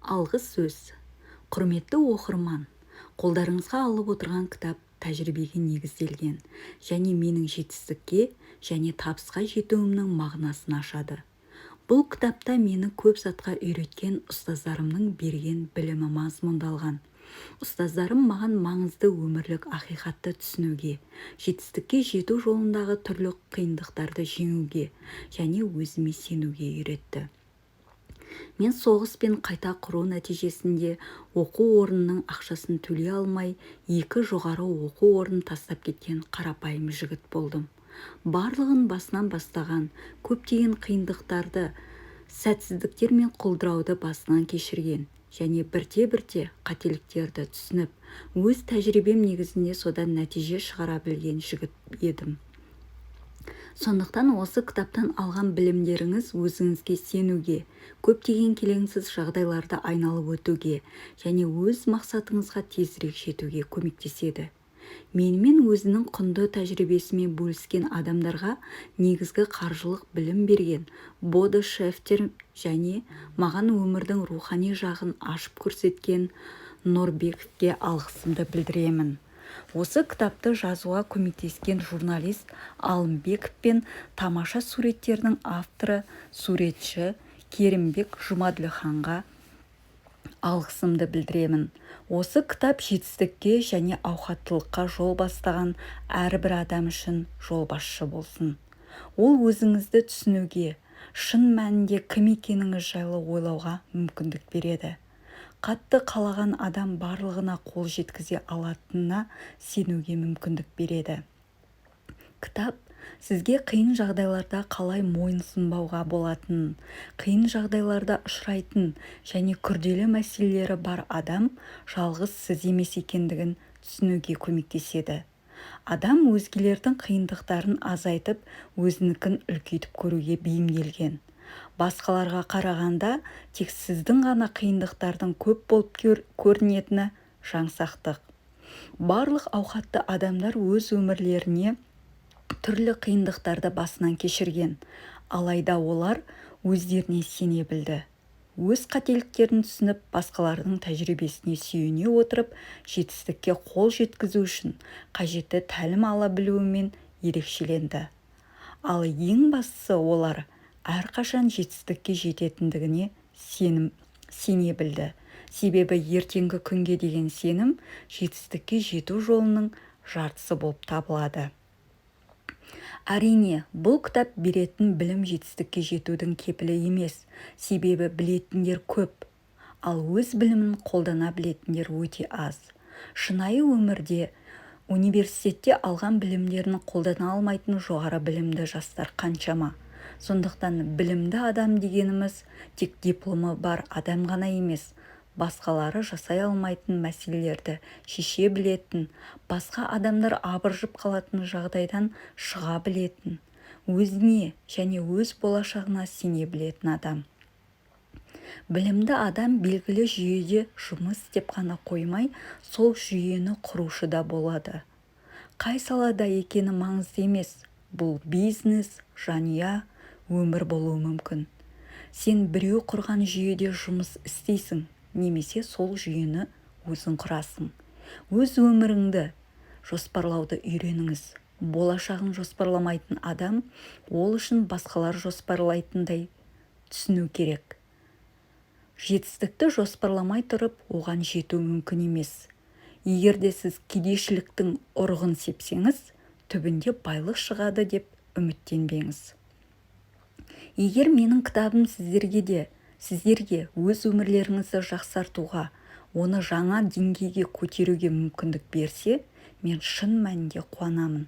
Алғы сөз. Құрметті оқырман, қолдарыңызға алып отырған кітап тәжірибеге негізделген және менің жетістікке және табысқа жетуімнің мағынасын ашады. Бұл кітапта мені көп затқа үйреткен ұстаздарымның берген білімі мазмұндалған. Ұстаздарым маған маңызды өмірлік ақиқатты түсінуге, жетістікке жету жолындағы түрлі қиындықтарды жеңуге және өзіме сенуге үйретті. Мен соғыс пен қайта құру нәтижесінде оқу орнының ақшасын төлей алмай, 2 жоғары оқу орнын тастап кеткен қарапайым жігіт болдым. Барлығын басынан бастаған, көптеген қиындықтарды, сәтсіздіктер мен құлдырауды басынан кешірген және бірте-бірте қателіктерді түсініп, өз тәжірибем негізінде содан нәтиже шығара білген жігіт едім. Сондықтан осы кітаптан алған білімдеріңіз өзіңізге сенуге, көптеген келеңсіз жағдайларды айналып өтуге және өз мақсатыңызға тезірек жетуге көмектеседі. Менімен өзінің құнды тәжірибесімен бөліскен адамдарға негізгі қаржылық білім берген Бодо Шефтер және маған өмірдің рухани жағын ашып көрсеткен Норбековке алғысымды білдіремін. Осы кітапты жазуға көмектескен журналист Алымбеков пен тамаша суреттердің авторы суретші Керімбек Жұмаділханға алғысымды білдіремін. Осы кітап жетістікке және ауқаттылыққа жол бастаған әрбір адам үшін жолбасшы болсын. Ол өзіңізді түсінуге, шын мәнінде кім екеніңіз жайлы ойлауға мүмкіндік береді. Қатты қалаған адам барлығына қол жеткізе алатынына сенуге мүмкіндік береді. Кітап сізге қиын жағдайларда қалай мойынсұнбауға болатынын, қиын жағдайларда ұшырайтын және күрделі мәселелері бар адам жалғыз сіз емес екендігін түсінуге көмектеседі. Адам өзгелердің қиындықтарын азайтып, өзінікін үлкейтіп көруге бейімделген. Басқаларға қарағанда тек сіздің ғана қиындықтардың көп болып көрінетіні жаңсақтық. Барлық ауқатты адамдар өз өмірлеріне түрлі қиындықтарды басынан кешірген, алайда олар өздеріне сене білді. Өз қателіктерін түсініп, басқалардың тәжірибесіне сүйене отырып, жетістікке қол жеткізу үшін қажетті тәлім ала білуімен ерекшеленді. Ал ең бастысы олар әрқашан жетістікке жететіндігіне сене білді. Себебі ертеңгі күнге деген сенім жетістікке жету жолының жартысы болып табылады. Әрине, бұл кітап беретін білім жетістікке жетудің кепілі емес, себебі білетіндер көп, ал өз білімін қолдана білетіндер өте аз. Шынайы өмірде, университетте алған білімдерін қолдана алмайтын жоғары білімді жастар қаншама. Сондықтан білімді адам дегеніміз тек дипломы бар адам ғана емес, басқалары жасай алмайтын мәселелерді шеше білетін, басқа адамдар абыржып қалатын жағдайдан шыға білетін, өзіне және өз болашағына сене білетін адам. Білімді адам белгілі жүйеде жұмыс істеп қана қоймай, сол жүйені құрушы да болады. Қай салада екені маңызды емес, бұл бизнес, жанұя, өмір болуы мүмкін. Сен біреу құрған жүйеде жұмыс істейсің, немесе сол жүйені өзің құрасың. Өз өміріңді жоспарлауды үйреніңіз. Болашағын жоспарламайтын адам ол үшін басқалар жоспарлайтындай түсіну керек. Жетістікті жоспарламай тұрып, оған жету мүмкін емес. Егерде сіз кедейшіліктің ұрығын сепсеңіз, түбінде байлық шығады деп үміттенбеңіз. Егер менің кітабым сіздерге өз өмірлеріңізді жақсартуға, оны жаңа деңгейге көтеруге мүмкіндік берсе, мен шын мәнінде қуанамын.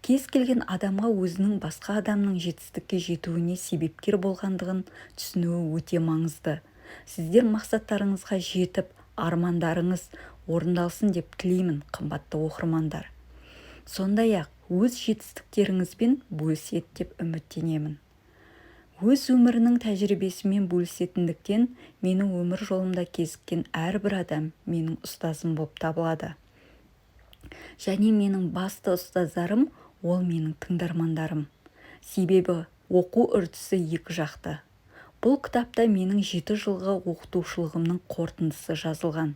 Кез келген адамға өзінің басқа адамның жетістікке жетуіне себепкер болғандығын түсінуі өте маңызды. Сіздер мақсаттарыңызға жетіп, армандарыңыз орындалсын деп тілеймін, қымбатты оқырмандар. Сондай-ақ өз жетістіктеріңізбен бөліседі деп үміттенемін. Өз өмірінің тәжірибесімен бөлісетіндіктен менің өмір жолымда кезіккен әрбір адам менің ұстазым болып табылады. Және менің басты ұстаздарым ол менің тыңдармандарым. Себебі оқу үрдісі екі жақты. Бұл кітапта менің 7 жылғы оқытушылығымның қорытындысы жазылған.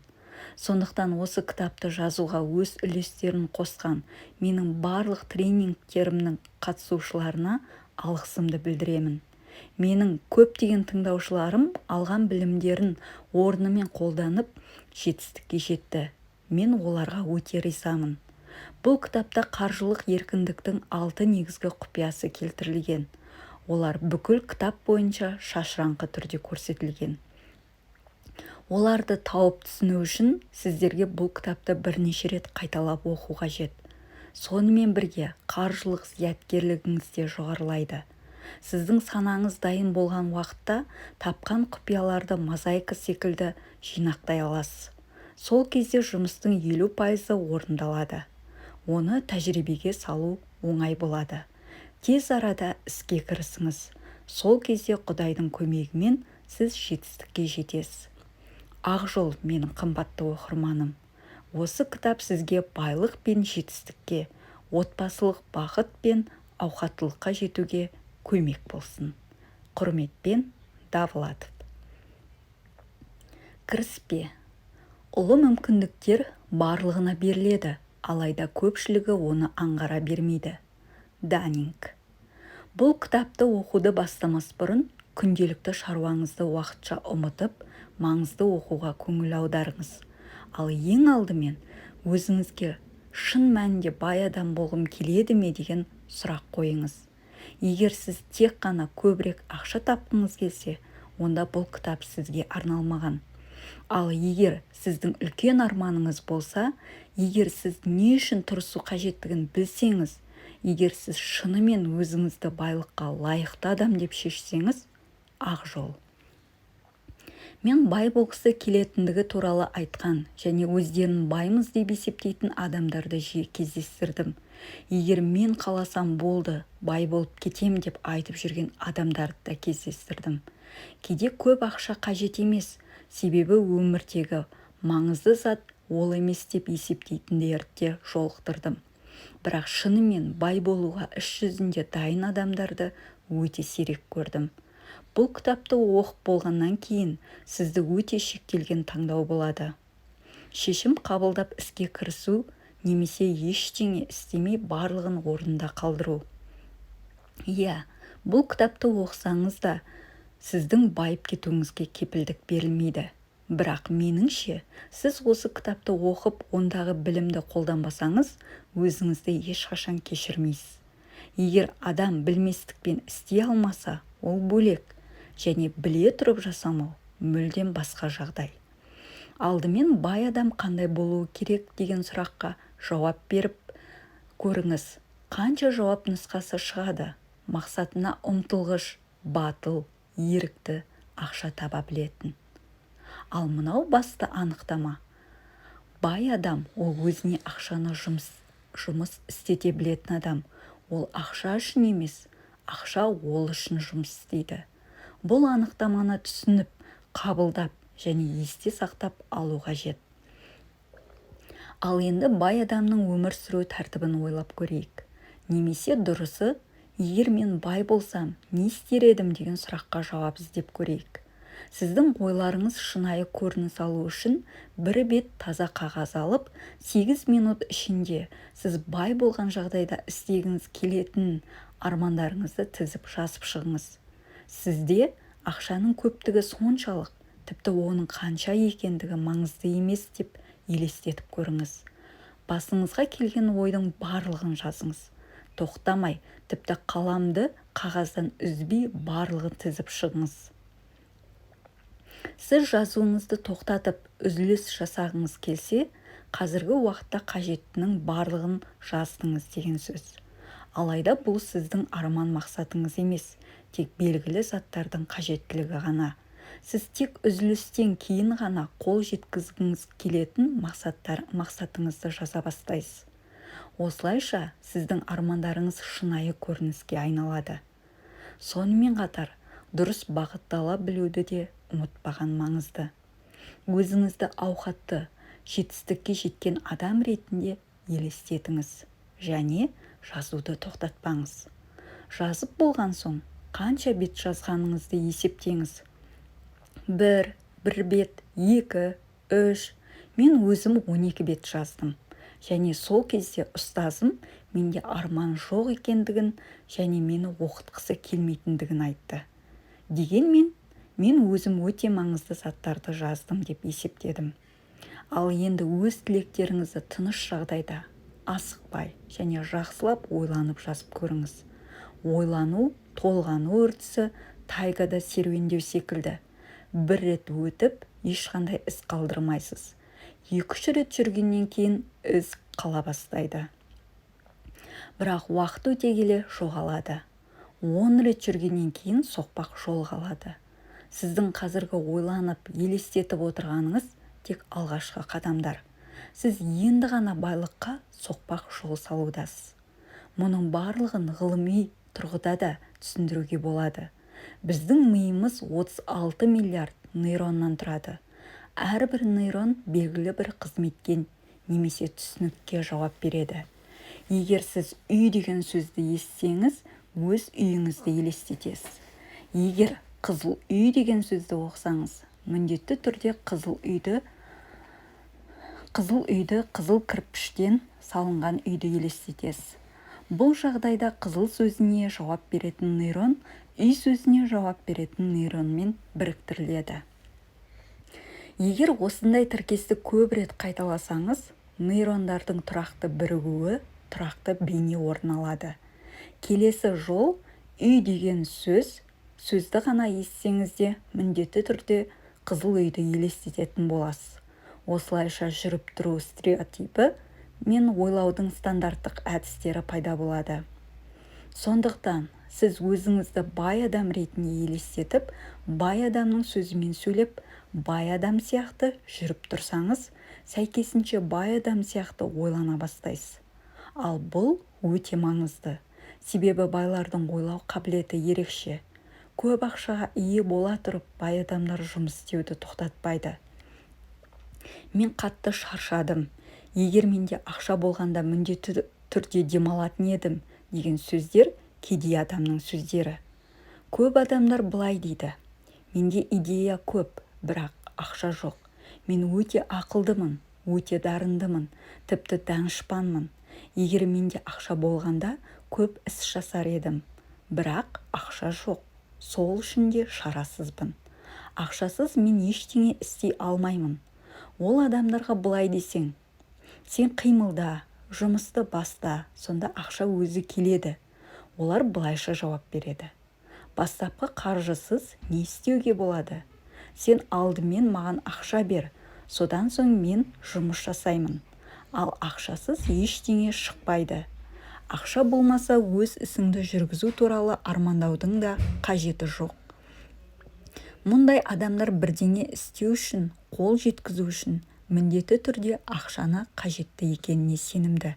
Сондықтан осы кітапты жазуға өз үлестерін қосқан менің барлық тренингтерімнің қатысушыларына алғысымды білдіремін. Менің көптеген тыңдаушыларым алған білімдерін орнымен қолданып жетістікке жетті. Мен оларға өте ризамын. Бұл кітапта қаржылық еркіндіктің 6 негізгі құпиясы келтірілген. Олар бүкіл кітап бойынша шашыраңқы түрде көрсетілген. Оларды тауып түсіну үшін сіздерге бұл кітапты бірнеше рет қайталап оқу қажет. Сонымен бірге қаржылық зияткерлігіңіз де жоғарылайды. Сіздің санаңыз дайын болған уақытта тапқан құпияларды мозаика секілді жинақтай аласыз. Сол кезде жұмыстың 50% орындалады. Оны тәжірибеге салу оңай болады. Тез арада іске кірісіңіз. Сол кезде Құдайдың көмегімен сіз жетістікке жетесіз. Ақ жол, менің қымбатты оқырманым. Осы кітап сізге байлық пен жетістікке, отбасылық бақыт пен ауқаттылыққа жетуге көмек болсын. Құрметпен, Давлатов. Кіріспе. Ұлы мүмкіндіктер барлығына беріледі, алайда көпшілігі оны аңғара бермейді. Даннинг. Бұл кітапты оқуды бастамас бұрын күнделікті шаруаңызды уақытша ұмытып, маңызды оқуға көңіл аударыңыз. Ал ең алдымен өзіңізге шын мәнінде бай адам болғым келеді ме деген сұрақ қойыңыз. Егер сіз тек қана көбірек ақша тапқыңыз келсе, онда бұл кітап сізге арналмаған. Ал егер сіздің үлкен арманыңыз болса, егер сіз не үшін тырысу қажеттігін білсеңіз, егер сіз шынымен өзіңізді байлыққа лайықты адам деп шешсеңіз, ақ жол. Мен бай болғысы келетіндігі туралы айтқан және өздерін баймыз деп есептейтін адамдарды жиі кездестірдім. Егер мен қаласам болды, бай болып кетем деп айтып жүрген адамдарды да кездестірдім. Кейде көп ақша қажет емес, себебі өмірдегі маңызды зат ол емес деп есептейтіндерді де жолықтырдым. Бірақ шынымен бай болуға іс жүзінде дайын адамдарды өте сирек көрдім. Бұл кітапты оқып болғаннан кейін сізді өте шектелген таңдау болады. Шешім қабылдап іске кірісу немесе ештеңе істемей барлығын орнында қалдыру. Бұл кітапты оқысаңыз да сіздің байып кетуіңізге кепілдік берілмейді. Бірақ меніңше, сіз осы кітапты оқып, ондағы білімді қолданбасаңыз, өзіңізді ешқашан кешірмейсіз. Егер адам білместікпен істей алмаса, ол бөлек, және біле тұрып жасамау мүлдем басқа жағдай. Алдымен бай адам қандай болуы керек деген сұраққа жауап беріп көріңіз. Қанша жауап нұсқасы шығады? Мақсатына ұмтылғыш, батыл, ерікті, ақша таба білетін. Ал мынау басты анықтама. Бай адам ол өзіне ақшаны жұмыс істете білетін адам. Ол ақша үшін емес, ақша ол үшін жұмыс істейді. Бұл анықтаманы түсініп, қабылдап және есте сақтап алу қажет. Ал енді бай адамның өмір сүру тәртібін ойлап көрейік. Немесе дұрысы, егер мен бай болсам, не істер едім деген сұраққа жауап іздеп көрейік. Сіздің ойларыңыз шынайы көрініс алу үшін бір бет таза қағаз алып, 8 минут ішінде сіз бай болған жағдайда істегіңіз келетін армандарыңызды тізіп жазып шығыңыз. Сізде ақшаның көптігі соншалық, тіпті оның қанша екендігі маңызды емес деп елестетіп көріңіз. Басыңызға келген ойдың барлығын жазыңыз. Тоқтамай, тіпті қаламды қағаздан үзбей барлығын тізіп шығыңыз. Сіз жазуыңызды тоқтатып, үзіліс жасағыңыз келсе, қазіргі уақытта қажеттінің барлығын жаздыңыз деген сөз. Алайда бұл сіздің арман мақсатыңыз емес, тек белгілі заттардың қажеттілігі ғана. Сіз тек үзілістен кейін ғана қол жеткізгіңіз келетін мақсатыңызды жаза бастайсыз. Осылайша сіздің армандарыңыз шынайы көрініске айналады. Сонымен қатар, дұрыс бағыттала білуді де ұмытпаған маңызды. Өзіңізді ауқатты, жетістікке жеткен адам ретінде елестетіңіз және жазуды тоқтатпаңыз. Жазып болған соң, қанша бет жазғаныңызды есептеңіз. 1 бет, 2, 3. Мен өзім 12 бет жаздым. Және сол кезде ұстазым менде арман жоқ екендігін және мені оқытқысы келмейтіндігін айтты. Дегенмен, мен өзім өте маңызды заттарды жаздым деп есептедім. Ал енді өз тілектеріңізді тыныш жағдайда, асықпай және жақсылап ойланып жазып көріңіз. Ойлану, толғану үрдісі тайгада серуендеу секілді. Бір рет өтіп, ешқандай із қалдырмайсыз. 2-3 рет жүргеннен кейін із қала бастайды. Бірақ уақыт өте келе жоғалады. 10 рет жүргеннен кейін соқпақ жол қалады. Сіздің қазіргі ойланып, елестетіп отырғаныңыз тек алғашқы қадамдар. Сіз енді ғана байлыққа соқпақ жол салудасыз. Мұның барлығын ғылыми тұрғыда да түсіндіруге болады. Біздің миымыз 36 миллиард нейроннан тұрады. Әрбір нейрон белгілі бір қызметке немесе түсінікке жауап береді. Егер сіз үй деген сөзді естісеңіз, өз үйіңізді елестетесіз. Егер қызыл үй деген сөзді оқысаңыз, міндетті түрде қызыл үйді қызыл кірпіштен салынған үйді елестетесіз. Бұл жағдайда қызыл сөзіне жауап беретін нейрон үй сөзіне жауап беретін нейронмен біріктіріледі. Егер осындай тіркесті көп рет қайталасаңыз, нейрондардың тұрақты бірігуі, тұрақты бейне орын алады. Келесі жол үй деген сөзді ғана естісеңіз де міндетті түрде қызыл үйді елестететін боласыз. Осылайша жүріп тұру стереотипі мен ойлаудың стандарттық әдістері пайда болады. Сондықтан сіз өзіңізді бай адам ретінде елестетіп, бай адамның сөзімен сөйлеп, бай адам сияқты жүріп тұрсаңыз, сәйкесінше бай адам сияқты ойлана бастайсыз. Ал бұл өте маңызды. Себебі байлардың ойлау қабілеті ерекше. Көп ақшаға ие бола тұрып, бай адамдар жұмыс істеуді тоқтатпайды. Мен қатты шаршадым. Егер менде ақша болғанда міндетті түрде демалатын едім деген сөздер кедей адамның сөздері. Көп адамдар былай дейді: менде идея көп, бірақ ақша жоқ. Мен өте ақылдымын, өте дарындымын, тіпті данышпанмын. Егер менде ақша болғанда көп іс жасар едім, бірақ ақша жоқ. Сол үшін де шарасызбын. Ақшасыз мен ештеңе істей алмаймын. Ол адамдарға былай десең: сен қимылда, жұмысты баста, сонда ақша өзі келеді. Олар былайша жауап береді: бастапқы қаржысыз не істеуге болады? Сен алдымен маған ақша бер, содан соң мен жұмыс жасаймын. Ал ақшасыз ештеңе шықпайды. Ақша болмаса өз ісіңді жүргізу туралы армандаудың да қажеті жоқ. Мұндай адамдар бірдеңе істеу үшін, қол жеткізу үшін міндетті түрде ақшаны қажетті екеніне сенімді.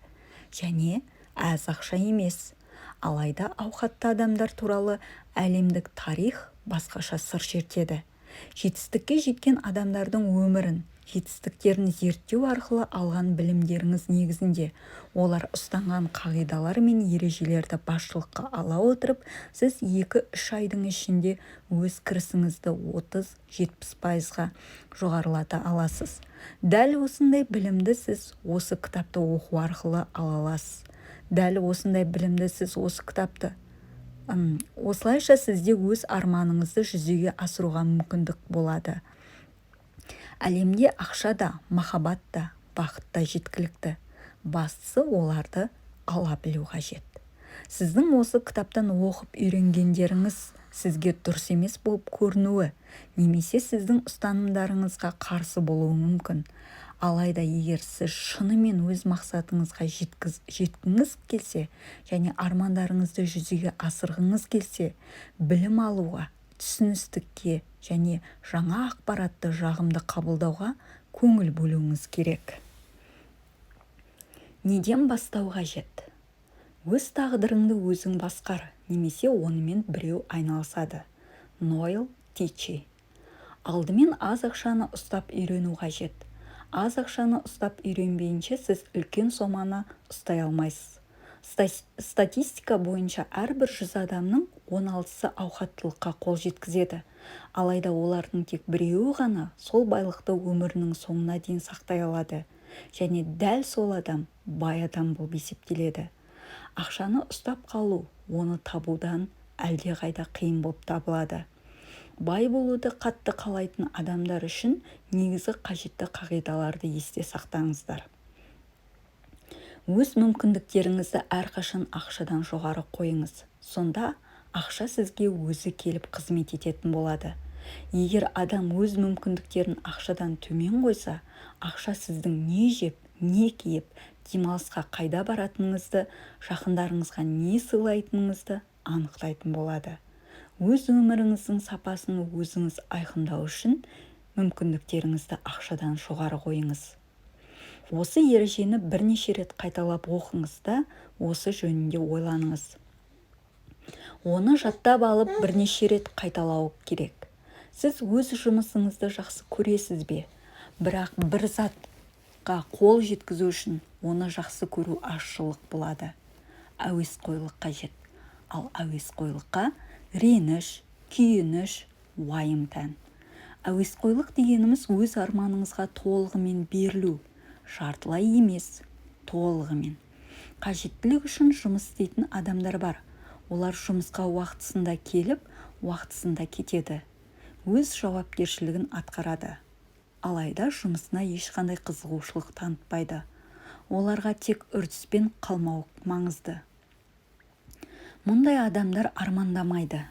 Және аз ақша емес. Алайда ауқатты адамдар туралы әлемдік тарих басқаша сыр шертеді. Жетістікке жеткен адамдардың өмірін, жетістіктерін зерттеу арқылы алған білімдеріңіз негізінде олар ұстанған қағидалар мен ережелерді басшылыққа ала отырып, сіз 2-3 айдың ішінде өз кірісіңізді 30-70%-ға жоғарылата аласыз. Дәл осындай білімді сіз осы кітапты оқу арқылы ала аласыз. Дәл осындай білімді сіз осы кітапты осылайша сізде өз арманыңызды жүзеге асыруға мүмкіндік болады. Әлемде ақша да, махаббат та, бақыт та жеткілікті. Бастысы оларды ала білу қажет. Сіздің осы кітаптан оқып үйренгендеріңіз сізге дұрыс емес болып көрінуі, немесе сіздің ұстанымдарыңызға қарсы болуы мүмкін. Алайда егер сіз шынымен өз мақсатыңызға жеткіңіз келсе және армандарыңызды жүзеге асырғыңыз келсе, білім алуға, түсіністікке және жаңа ақпаратты жағымды қабылдауға көңіл бөлуіңіз керек. Неден бастау қажет? Өз тағдырыңды өзің басқар, немесе онымен біреу айналысады. Нойл Тичи. Алдымен аз ақшаны ұстап үйрену қажет. Аз ақшаны ұстап үйренбейінше сіз үлкен соманы ұстай алмайсыз. Статистика бойынша әрбір 100 адамның 16-сы ауқаттылыққа қол жеткізеді. Алайда олардың тек біреуі ғана сол байлықты өмірінің соңына дейін сақтай алады. Және дәл сол адам бай адам болып есептеледі. Ақшаны ұстап қалу, оны табудан әлдеқайда қиын болып табылады. Бай болуды қатты қалайтын адамдар үшін негізгі қажетті қағидаларды есте сақтаңыздар. Өз мүмкіндіктеріңізді әрқашан ақшадан жоғары қойыңыз. Сонда ақша сізге өзі келіп қызмет ететін болады. Егер адам өз мүмкіндіктерін ақшадан төмен қойса, ақша сіздің не жеп, не киіп, демалысқа қайда баратыныңызды, жақындарыңызға не сыйлайтыныңызды анықтайтын болады. Өз өміріңіздің сапасын өзіңіз айқындау үшін мүмкіндіктеріңізді ақшадан жоғары қойыңыз. Осы ережені бірнеше рет қайталап оқыңыз да, осы жөнінде ойланыңыз. Оны жаттап алып бірнеше рет қайталау керек. Сіз өз жұмысыңызды жақсы көресіз бе? Бірақ бір затқа қол жеткізу үшін оны жақсы көру азшылық болады. Әуесқойлық қажет. Ал әуесқойлыққа реніш, күйініш, уайым тән. Әуесқойлық дегеніміз өз арманыңызға толығымен берілу. Жартылай емес, толығымен. Қажеттілік үшін жұмыс істейтін адамдар бар. Олар жұмысқа уақытысында келіп, уақытысында кетеді. Өз жауапкершілігін атқарады. Алайда жұмысына ешқандай қызығушылық танытпайды. Оларға тек үрдіспен қалмау маңызды. Мұндай адамдар армандамайды.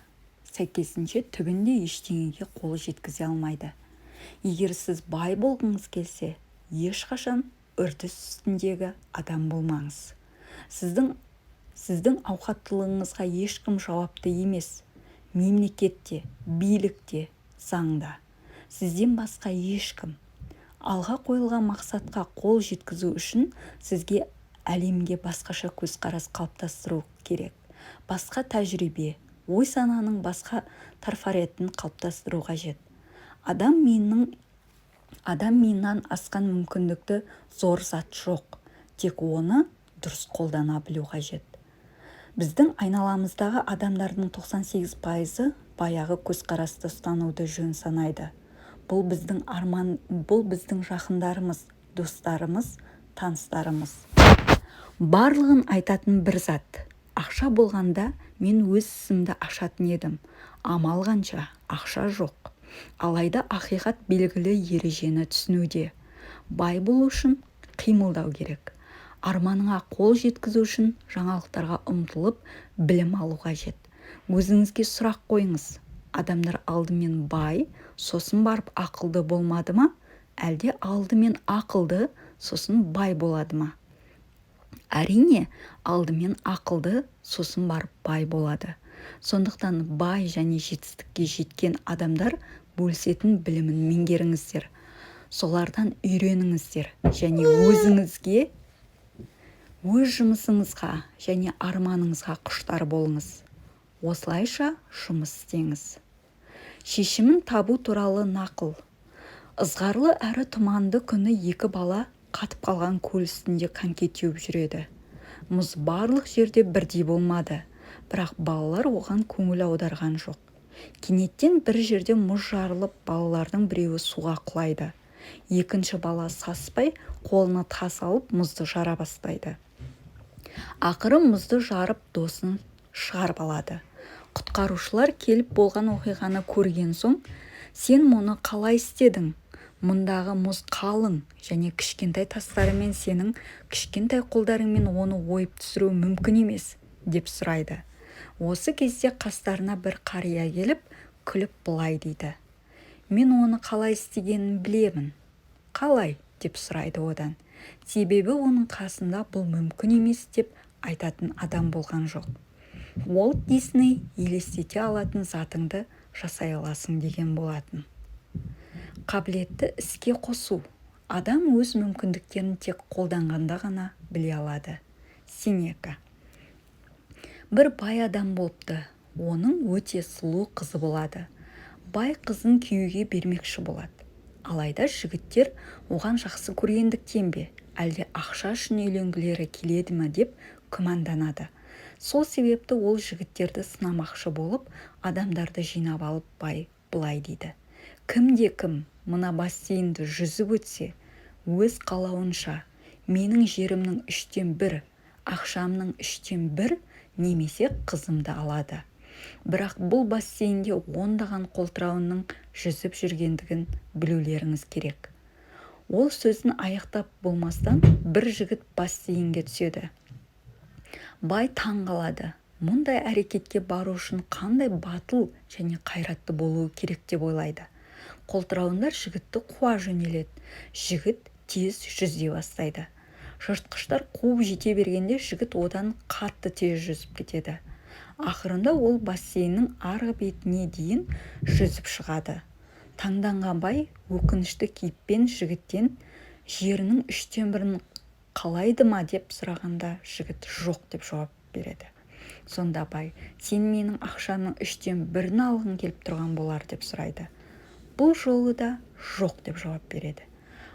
Сәйкесінше түбінде ештеңеге қолы жеткізе алмайды. Егер сіз бай болғыңыз келсе, ешқашан үрдіс үстіндегі адам болмаңыз. Сіздің ауқаттылығыңызға ешкім жауапты емес. Мемлекетте, билікте, заңда. Сізден басқа ешкім. Алға қойылған мақсатқа қол жеткізу үшін сізге әлемге басқаша көзқарас қалыптастыру керек. Басқа тәжірибе, ой-сананың басқа трафаретін қалыптастыру қажет. Адам миынан асқан мүмкіндікті зор зат жоқ. Тек оны дұрыс қолдана білу қажет. Біздің айналамыздағы адамдардың 98% баяғы көзқарасты ұстануды жөн санайды. Бұл біздің жақындарымыз, достарымыз, таныстарымыз. Барлығын айтатын бір зат. Ақша болғанда мен өз ісімді ашатын едім. Амал қанша, ақша жоқ. Алайда ақиқат белгілі ережені түсінуде. Бай болу үшін қимылдау керек. Арманыңа қол жеткізу үшін жаңалықтарға ұмтылып, білім алу қажет. Өзіңізге сұрақ қойыңыз. Адамдар алдымен бай, сосын барып ақылды болмады ма? Әлде алдымен ақылды, сосын бай болады ма? Әрине, алдымен ақылды, сосын барып бай болады. Сондықтан бай және жетістікке жеткен адамдар бөлісетін білімін меңгеріңіздер. Солардан үйреніңіздер және өзіңізге, өз жұмысыңызға және арманыңызға құштар болыңыз. Осылайша жұмыс істеңіз. Шешімін табу туралы нақыл. Ызғарлы әрі тұманды күні екі бала қатып қалған көл үстінде коньки теуіп жүреді. Мұз барлық жерде бірдей болмады, бірақ балалар оған көңіл аударған жоқ. Кенеттен бір жерде мұз жарылып, балалардың біреуі суға құлайды. Екінші бала саспай, қолына тас алып мұзды жара бастайды. Ақыры мұзды жарып досын шығарып алады. Құтқарушылар келіп болған оқиғаны көрген соң, сен мұны қалай істедің? Мұндағы мұз қалың және кішкентай тастарымен сенің кішкентай қолдарыңмен оны ойып түсіру мүмкін емес, деп сұрайды. Осы кезде қастарына бір қария келіп, күліп былай дейді. Мен оны қалай істегенін білемін. Қалай? Деп сұрайды одан. Себебі оның қасында бұл мүмкін емес деп айтатын адам болған жоқ. Уолт Дисней елестете алатын затыңды жасай аласың деген болатын. Қабілетті іске қосу. Адам өз мүмкіндіктерін тек қолданғанда ғана біле алады. Сенека. Бір бай адам болыпты. Оның өте сұлу қызы болады. Бай қызын күйеуге бермекші болады. Алайда жігіттер оған жақсы көргендіктен бе, әлде ақша үшін үйленгілері келеді ме деп күмәнданады. Сол себепті ол жігіттерді сынамақшы болып, адамдарды жинап алып былай дейді: кімде-кім мына бассейнді жүзіп өтсе, өз қалауынша менің жерімнің 1/3, ақшамның 1/3 немесе қызымды алады. Бірақ бұл бассейнде ондаған қолтырауынның жүзіп жүргендігін білулеріңіз керек. Ол сөзін аяқтап болмастан бір жігіт бассейнге түседі. Бай таң қалады. Мұндай әрекетке бару үшін қандай батыл және қайратты болуы керек деп ойлайды. Қолтырауындар жігітті қуа жөнеледі. Жігіт тез жүзе бастайды. Жыртқыштар қуып жете бергенде жігіт одан қатты тез жүзіп кетеді. Ақырында ол бассейннің арғы бетіне дейін жүзіп шығады. Таңданған бай өкінішті кейіппен жігіттен жерінің 1/3 қалайды ма деп сұрағанда, жігіт жоқ деп жауап береді. Сонда бай: сен менің ақшамның 1/3 алғың келіп тұрған болар деп сұрайды. Бұл жолы да жоқ деп жауап береді.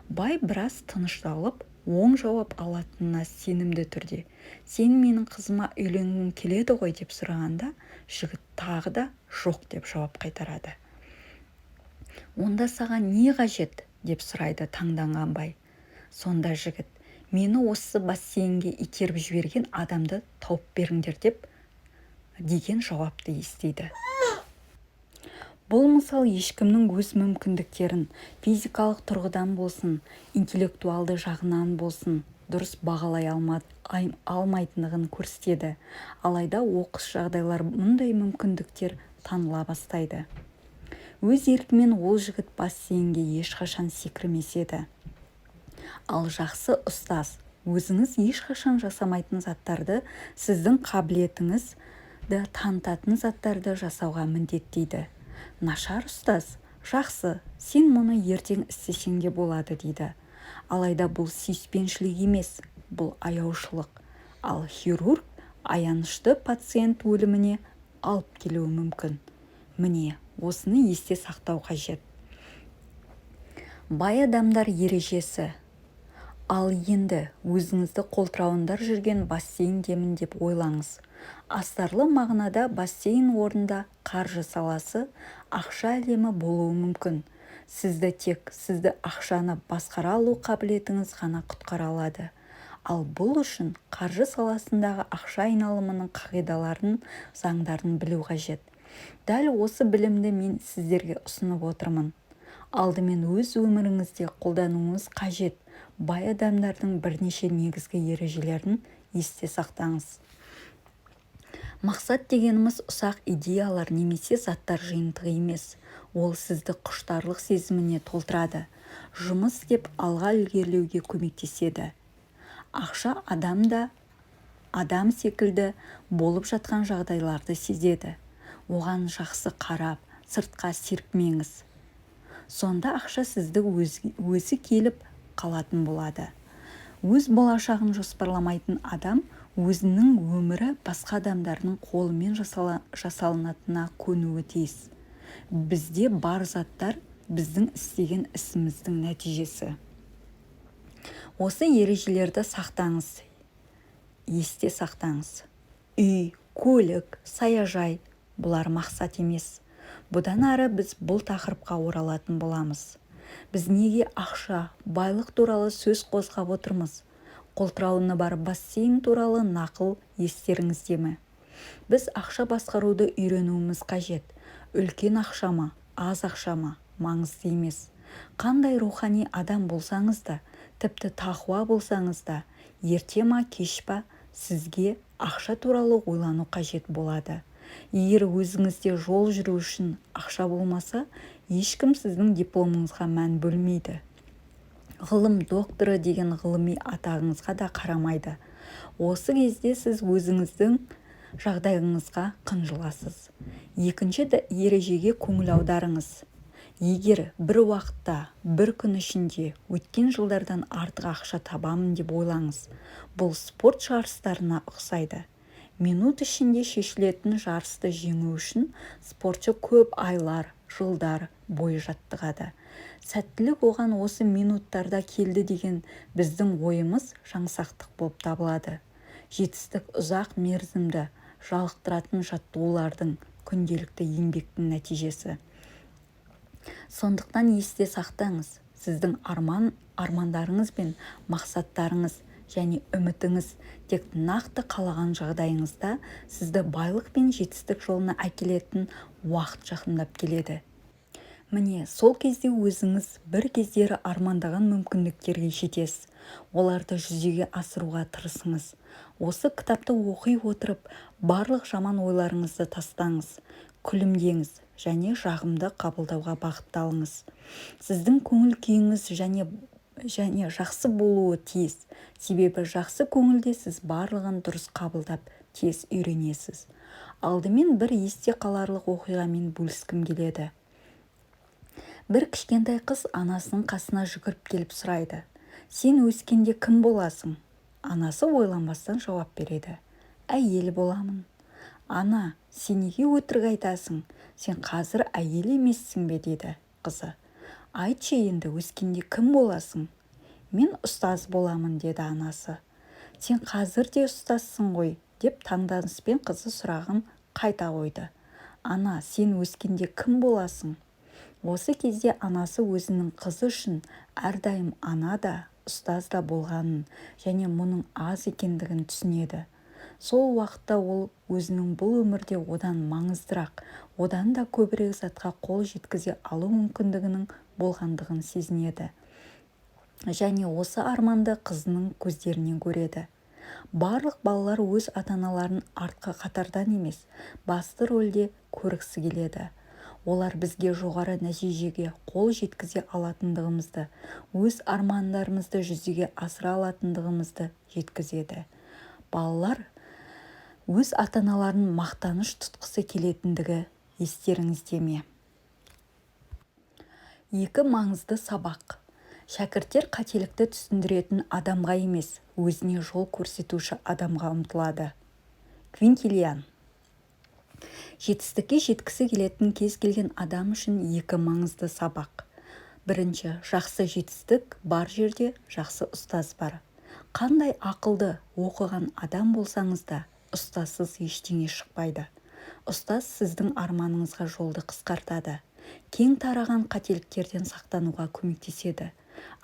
Бай біраз тынышталып, оң жауап алатынына сенімді түрде: сен менің қызыма үйленгің келеді ғой деп сұрағанда, жігіт тағы да жоқ деп жауап қайтарады. Онда саған не қажет деп сұрайды таңданған бай. Сонда жігіт: мені осы бассейнге итеріп жіберген адамды тауып беріңдер деген жауапты естиді. Бұл мысал ешкімнің өз мүмкіндіктерін физикалық тұрғыдан болсын, интеллектуалды жағынан болсын, дұрыс бағалай алмайтындығын көрсетеді. Алайда оқыс жағдайлар мұндай мүмкіндіктер таныла бастайды. Өз еркімен ол жігіт бассейнге ешқашан секірмес еді. Ал жақсы ұстаз өзіңіз ешқашан жасамайтын заттарды, сіздің қабілетіңізді танытатын заттарды жасауға міндеттейді. Нашар ұстаз: жақсы, сен мұны ертең істесең де болады дейді. Алайда бұл сүйіспеншілік емес, бұл аяушылық. Ал хирург аянышты пациент өліміне алып келуі мүмкін. Міне, осыны есте сақтау қажет. Бай адамдар ережесі. Ал енді өзіңізді қолтырауындар жүрген бассейндемін деп ойлаңыз. Астарлы мағынада бассейн орнында қаржы саласы, ақша әлемі болуы мүмкін. Сізді ақшаны басқара алу қабілетіңіз ғана құтқара алады. Ал бұл үшін қаржы саласындағы ақша айналымының қағидаларын, заңдарын білу қажет. Дәл осы білімді мен сіздерге ұсынып отырмын. Алдымен өз өміріңізде қолдануыңыз қажет бай адамдардың бірнеше негізгі ережелерін есте сақтаңыз. Мақсат дегеніміз ұсақ идеялар немесе заттар жиынтығы емес. Ол сізді құштарлық сезіміне толтырады. Жұмыс істеп алға ілгерілеуге көмектеседі. Ақша адам секілді болып жатқан жағдайларды сезеді. Оған жақсы қарап, сыртқа серпмеңіз. Сонда ақша сізді өзі келіп қалатын болады. Өз болашағын жоспарламайтын адам өзінің өмірі басқа адамдардың қолымен жасалынатынына көнуі тиіс. Бізде бар заттар біздің істеген ісіміздің нәтижесі. Осы ережелерді сақтаңыз, есте сақтаңыз. Үй, көлік, саяжай – бұлар мақсат емес. Бұдан ары біз бұл тақырыпқа оралатын боламыз. Біз неге ақша, байлық туралы сөз қозғап отырмыз? Қолтырауыны бар бассейн туралы нақыл естеріңізде ме? Біз ақша басқаруды үйренуіміз қажет. Үлкен ақшама, аз ақшама маңызды емес. Қандай рухани адам болсаңыз да, тіпті тақуа болсаңыз да, ерте ма кеш па сізге ақша туралы ойлану қажет болады. Егер өзіңізде жол жүру үшін ақша болмаса, ешкім сіздің дипломыңызға мән бөлмейді. Ғылым докторы деген ғылыми атағыңызға да қарамайды. Осы кезде сіз өзіңіздің жағдайыңызға қынжыласыз. Екінші ережеге көңіл аударыңыз. Егер бір уақытта, бір күн ішінде өткен жылдардан артық ақша табамын деп ойлаңыз, бұл спорт жарыстарына ұқсайды. Минут ішінде шешілетін жарысты жеңу үшін спортшы көп айлар, жылдар бойы жаттығады. Сәттілік оған осы минуттарда келді деген біздің ойымыз жаңсақтық болып табылады. Жетістік ұзақ мерзімді жалықтыратын жаттығулардың, күнделікті еңбектің нәтижесі. Сондықтан есте сақтаңыз, сіздің армандарыңыз бен мақсаттарыңыз және үмітіңіз тек нақты қалаған жағдайыңызда сізді байлық пен жетістік жолына әкелетін уақыт жақындап келеді. Міне, сол кезде өзіңіз бір кездері армандаған мүмкіндіктерге жетесіз. Оларды жүзеге асыруға тырысыңыз. Осы кітапты оқи отырып, барлық жаман ойларыңызды тастаңыз, күлімдеңіз және жағымды қабылдауға бағытталыңыз. Сіздің көңіл күйіңіз және жақсы болуы тиіс. Себебі жақсы көңілде сіз барлығын дұрыс қабылдап, тез үйренесіз. Алдымен бір есте қаларлық оқиғамен бөліскім келеді. Бір кішкентай қыз анасының қасына жүгіріп келіп сұрайды: «Сен өскенде кім боласың?» Анасы ойланбастан жауап береді: «Әйел боламын». «Ана, сен неге өтірік айтасың? Сен қазір әйел емессің бе?» деді қызы. «Айтшы енді, өскенде кім боласың?» «Мен ұстаз боламын», деді анасы. «Сен қазір де ұстазсың ғой», деп таңданыспен қызы сұрағын қайта қойды. «Ана, сен өскенде кім боласың?» Осы кезде анасы өзінің қызы үшін әрдайым ана да, ұстаз да болғанын және мұның аз екендігін түсінеді. Сол уақытта ол өзінің бұл өмірде одан маңыздырақ, одан да көбірек затқа қол жеткізе алу мүмкіндігінің болғандығын сезінеді. Және осы арманды қызының көздерінен көреді. Барлық балалар өз ата-аналарын артқы қатардан емес, басты рөлде көргісі келеді. Олар бізге жоғары нәтижеге қол жеткізе алатындығымызды, өз армандарымызды жүзеге асыра алатындығымызды жеткізеді. Балалар өз ата-аналарын мақтаныш тұтқысы келетіндігі естеріңізде ме? Екі маңызды сабақ. Шәкірттер қателікті түсіндіретін адамға емес, өзіне жол көрсетуші адамға ұмтылады. Квинтилиан. Жетістікке жеткісі келетін кез келген адам үшін екі маңызды сабақ. Бірінші, жақсы жетістік бар жерде жақсы ұстаз бар. Қандай ақылды, оқыған адам болсаңыз да, ұстазсыз ештеңе шықпайды. Ұстаз сіздің арманыңызға жолды қысқартады. Кең тараған қателіктерден сақтануға көмектеседі.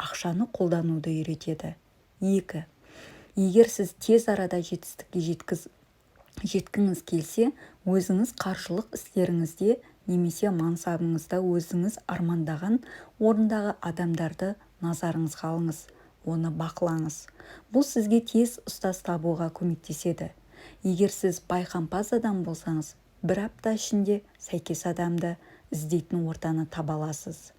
Ақшаны қолдануды үйретеді. Екі, егер сіз тез арада жетістікке жеткіңіз келсе, өзіңіз қаржылық істеріңізде немесе мансабыңызда өзіңіз армандаған орындағы адамдарды назарыңызға алыңыз, оны бақылаңыз. Бұл сізге тез ұстаз табуға көмектеседі. Егер сіз байқампаз адам болсаңыз, бір апта ішінде сәйкес адамды іздейтін ортаны таба аласыз.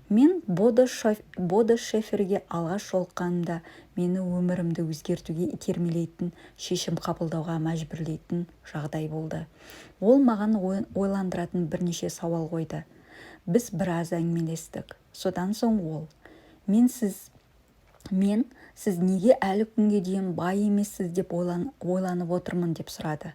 Мен Бодо Шеферге алғаш жолыққанымда мені өмірімді өзгертуге итермелейтін, шешім қабылдауға мәжбүрлейтін жағдай болды. Ол маған ойландыратын бірнеше сауал қойды. Біз біраз әңгімелестік. Содан соң ол: Мен сіз неге әлі күнге дейін бай емессіз деп ойланып отырмын деп сұрады.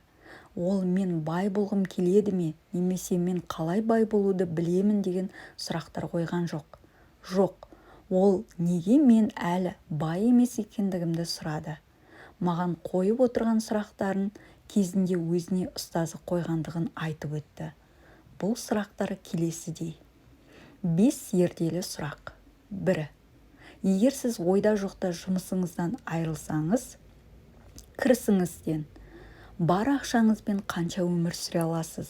Ол мен бай болғым келеді ме, немесе мен қалай бай болуды білемін деген сұрақтар қойған жоқ. Жоқ, ол неге мен әлі бай емес екендігімді сұрады. Маған қойып отырған сұрақтарын кезінде өзіне ұстазы қойғандығын айтып өтті. Бұл сұрақтар келесідей. 5 зерделі сұрақ. 1. Егер сіз ойда жоқта жұмысыңыздан айырылсаңыз, кірісіңізден бар ақшаңызбен қанша өмір сүре аласыз?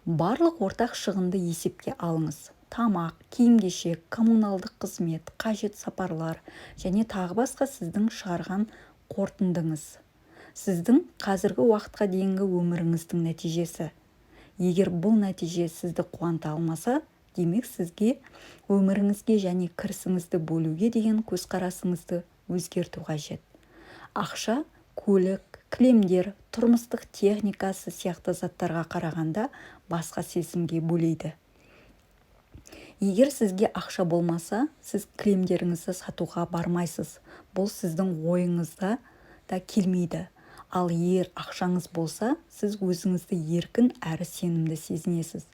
Барлық ортақ шығынды есепке алыңыз. Тамақ, киім-кешек, коммуналдық қызмет, қажет сапарлар және тағы басқа сіздің шығарған қорытындыңыз. Сіздің қазіргі уақытқа дейінгі өміріңіздің нәтижесі. Егер бұл нәтиже сізді қуанта алмаса, демек сізге өміріңізге және кірісіңізді бөлуге деген көзқарасыңызды өзгерту қажет. Ақша, көлік, кілемдер, тұрмыстық техникасы сияқты заттарға қарағанда басқа сезімге бөлейді. Егер сізге ақша болмаса, сіз кілемдеріңізді сатуға бармайсыз. Бұл сіздің ойыңызда да келмейді. Ал егер ақшаңыз болса, сіз өзіңізді еркін әрі сенімді сезінесіз.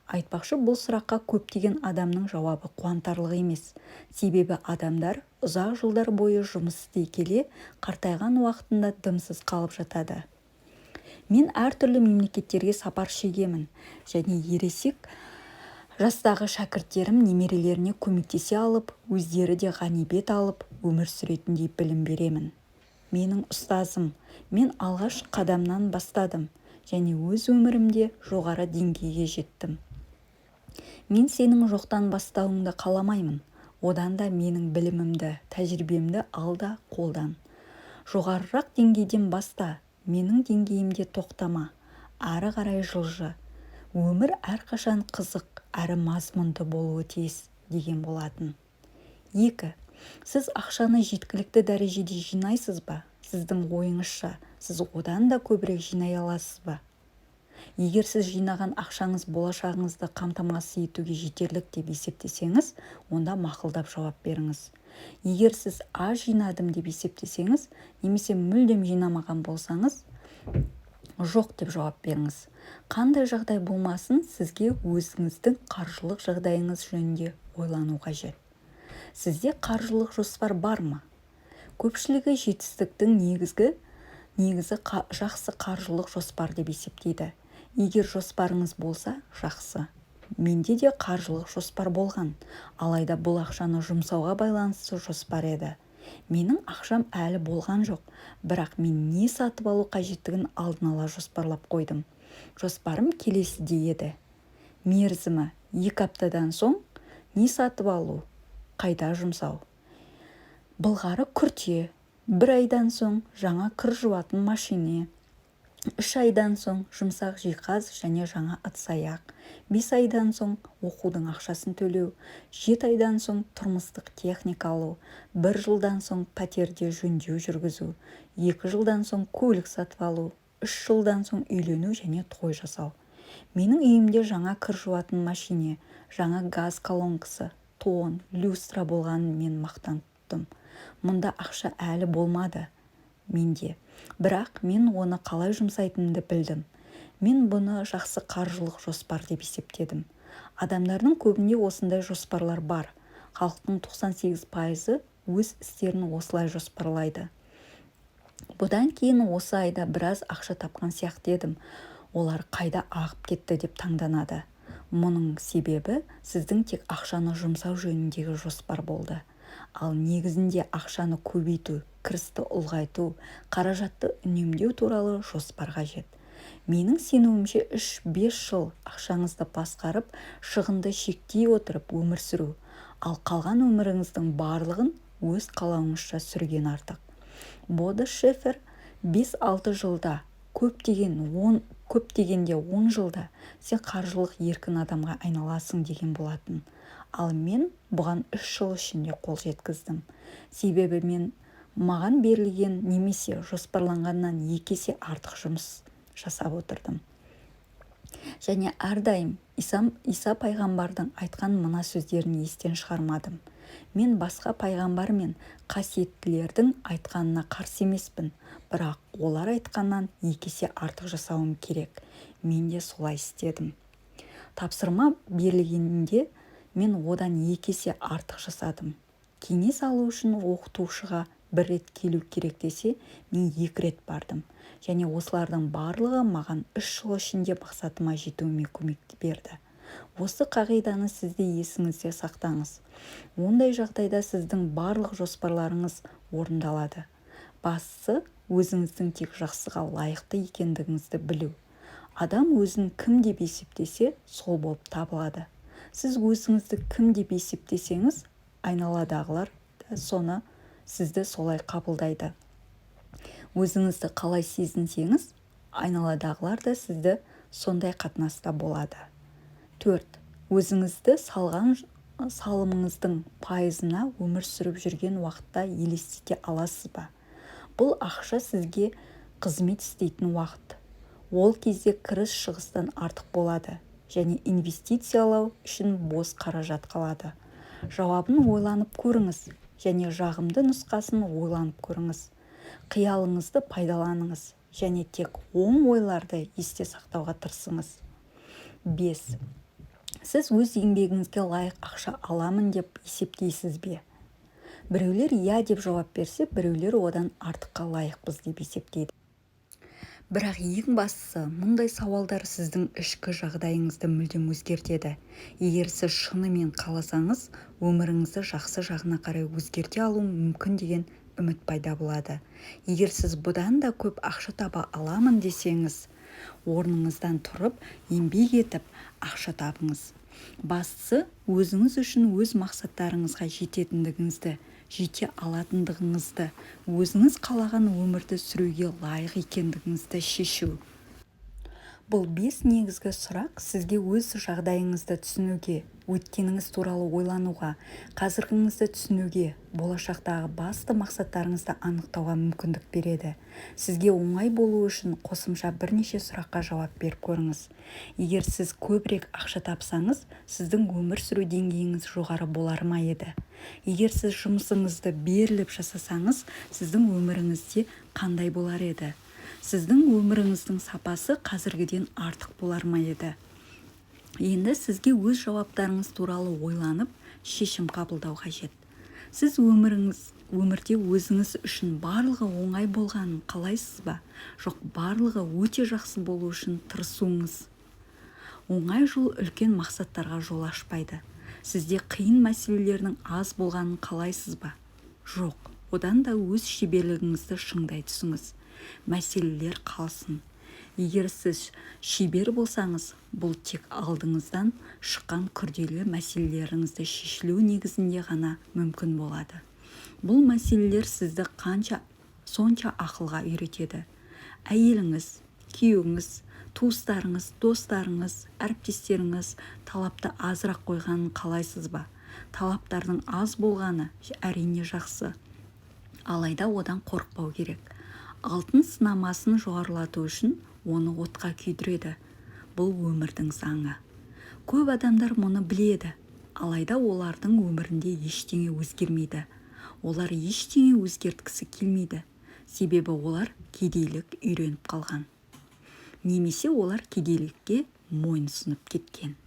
Айтпақшы, бұл сұраққа көптеген адамның жауабы қуантарлық емес. Себебі адамдар ұзақ жылдар бойы жұмыс істей келе, қартайған уақытында дымсыз қалып жатады. Мен әртүрлі мемлекеттерге сапар шегемін және ересек жастағы шәкірттерім немерелеріне көмектесе алып, өздері де ғанибет алып, өмір сүретіндей білім беремін. Менің ұстазым, мен алғаш қадамнан бастадым және өз өмірімде жоғары деңгейге жеттім. Мен сенің жоқтан бастауыңды қаламаймын. Одан да менің білімімді, тәжірибемді ал да қолдан. Жоғарырақ деңгейден баста, менің деңгейімде тоқтама. Ары қарай жылжы. Өмір әрқашан қызық, әрі мазмұнды болуы тиіс деген болатын. 2. Сіз ақшаны жеткілікті дәрежеде жинайсыз ба? Сіздің ойыңызша, сіз одан да көбірек жинай аласыз ба? Егер сіз жинаған ақшаңыз болашағыңызды қамтамасыз етуге жетерлік деп есептесеңіз, онда мақұлдап жауап беріңіз. Егер сіз аз жинадым деп есептесеңіз, немесе мүлдем жинамаған болсаңыз, жоқ деп жауап беріңіз. Қандай жағдай болмасын, сізге өзіңіздің қаржылық жағдайыңыз жөнінде ойлану қажет. Сізде қаржылық жоспар бар ма? Көпшілігі жетістіктің негізі жақсы қаржылық жоспар деп есептейді. Егер жоспарыңыз болса, жақсы. Менде де қаржылық жоспар болған, алайда бұл ақшаны жұмсауға байланысты жоспар еді. Менің ақшам әлі болған жоқ, бірақ мен не сатып алу қажеттігін алдын ала жоспарлап қойдым. Жоспарым келесідей еді. Мерзімі 2 аптадан соң не сатып алу, қайда жұмсау. Былғары күрте, 1 айдан соң жаңа кір жуатын машине, 3 айдан соң жұмсақ жиһаз және жаңа ыдыс-аяқ, 5 айдан соң оқудың ақшасын төлеу, 7 айдан соң тұрмыстық техника алу, 1 жылдан соң пәтерде жөндеу жүргізу, 2 жылдан соң көлік сатып алу, 3 жылдан соң үйлену және той жасау. Менің үйімде жаңа кір жуатын машине, жаңа газ колонкасы, тон, люстра болғанын мен мақтан тұттым. Мұнда ақша әлі болмады менде, бірақ мен оны қалай жұмсайтынымды білдім. Мен бұны жақсы қаржылық жоспар деп есептедім. Адамдардың көбінде осындай жоспарлар бар. Халықтың 98% өз істерін осылай жоспарлайды. Бұдан кейін осы айда біраз ақша тапқан сияқты едім. Олар қайда ағып кетті деп таңданады. Мұның себебі сіздің тек ақшаны жұмсау жөніндегі жоспар болды. Ал негізінде ақшаны көбейту, кірісті ұлғайту, қаражатты үнемдеу туралы жоспар қажет. Менің сенуімше 3-5 жыл ақшаңызды басқарып, шығынды шектей отырып өмір сүру, ал қалған өміріңіздің барлығын өз қалауыңызша сүрген артық. Боды Шефер 5-6 жылда, көп дегенде 10 жылда сен қаржылық еркін адамға айналасың деген болатын. Ал мен бұған 3 жыл ішінде қол жеткіздім. Себебі мен маған берілген немесе жоспарланғаннан 2 есе артық жұмыс жасап отырдым. Және әрдайым Иса пайғамбардың айтқан мына сөздерін естен шығармадым. Мен басқа пайғамбар мен қасиеттілердің айтқанына қарсы емеспін, бірақ олар айтқаннан 2 есе артық жасауым керек. Мен де солай істедім. Тапсырма берілгенінде мен одан 2 есе артық жасадым. Кеңес алу үшін оқытушыға 1 рет келу керек десе, мен 2 рет бардым. Және осылардың барлығы маған 3 жыл ішінде мақсатыма жетуіме көмек берді. Осы қағиданы сізде есіңізде сақтаңыз. Ондай жағдайда сіздің барлық жоспарларыңыз орындалады. Бастысы, өзіңіздің тек жақсыға лайықты екендігіңізді білу. Адам өзін кім деп есептесе, сол болып табылады. Сіз өзіңізді кім деп есептесеңіз, айналадағылар да сізді солай қабылдайды. Өзіңізді қалай сезінсеңіз, айналадағылар да сізді сондай қатынаста болады. 4. Өзіңізді салған салымыңыздың пайызына өмір сүріп жүрген уақытта елестете аласыз ба? Бұл ақша сізге қызмет істейтін уақыт. Ол кезде кіріс шығыстан артық болады және инвестициялау үшін бос қаражат қалады. Жауабын ойланып көріңіз және жағымды нұсқасын ойланып көріңіз. Қиялыңызды пайдаланыңыз және тек оң ойларды есте сақтауға тырысыңыз. 5. Сіз өз еңбегіңізге лайық ақша аламын деп есептейсіз бе? Біреулер иә деп жауап берсе, біреулер одан артыққа лайықпыз деп есептейді. Бірақ ең бастысы, мұндай сауалдар сіздің ішкі жағдайыңызды мүлдем өзгертеді. Егер сіз шынымен қаласаңыз, өміріңізді жақсы жағына қарай өзгерте алу мүмкін деген үміт пайда болады. Егер сіз бұдан да көп ақша таба аламын десеңіз, орныңыздан тұрып, еңбек етіп, ақша табыңыз. Бастысы, өзіңіз үшін өз мақсаттарыңызға жететіндігіңізді, жете алатындығыңызды, өзіңіз қалаған өмірді сүруге лайық екендігіңізді шешу. Бұл 5 негізгі сұрақ сізге өз жағдайыңызды түсінуге, өткеніңіз туралы ойлануға, қазіргіңізді түсінуге, болашақтағы басты мақсаттарыңызды анықтауға мүмкіндік береді. Сізге оңай болу үшін қосымша бірнеше сұраққа жауап беріп көріңіз. Егер сіз көбірек ақша тапсаңыз, сіздің өмір сүру деңгейіңіз жоғары болар ма еді? Егер сіз жұмысыңызды беріліп жасасаңыз, сіздің өміріңізде қандай болар еді? Сіздің өміріңіздің сапасы қазіргіден артық болар ма еді? Енді сізге өз жауаптарыңыз туралы ойланып, шешім қабылдау қажет. Сіз өмірде өзіңіз үшін барлығы оңай болғанын қалайсыз ба? Жоқ, барлығы өте жақсы болу үшін тырысуыңыз. Оңай жол үлкен мақсаттарға жол ашпайды. Сізде қиын мәселелердің аз болғанын қалайсыз ба? Жоқ, одан да өз шеберлігіңізді шыңдай түсіңіз. Мәселелер қалсын. Егер сіз шебер болсаңыз, бұл тек алдыңыздан шыққан күрделі мәселелеріңізді шешілу негізінде ғана мүмкін болады. Бұл мәселелер сізді сонша ақылға үйретеді. Әйеліңіз, күйеуіңіз, туыстарыңыз, достарыңыз, әріптестеріңіз талапты азырақ қойғанын қалайсыз ба? Талаптардың аз болғаны әрине жақсы. Алайда одан қорықпау керек. Алтын сынамасын жоғарылату үшін оны отқа күйдіреді. Бұл өмірдің заңы. Көп адамдар мұны біледі, алайда олардың өмірінде ештеңе өзгермейді. Олар ештеңе өзгерткісі келмейді, себебі олар кедейлік үйреніп қалған. Немесе олар кедейлікке мойынсұнып кеткен.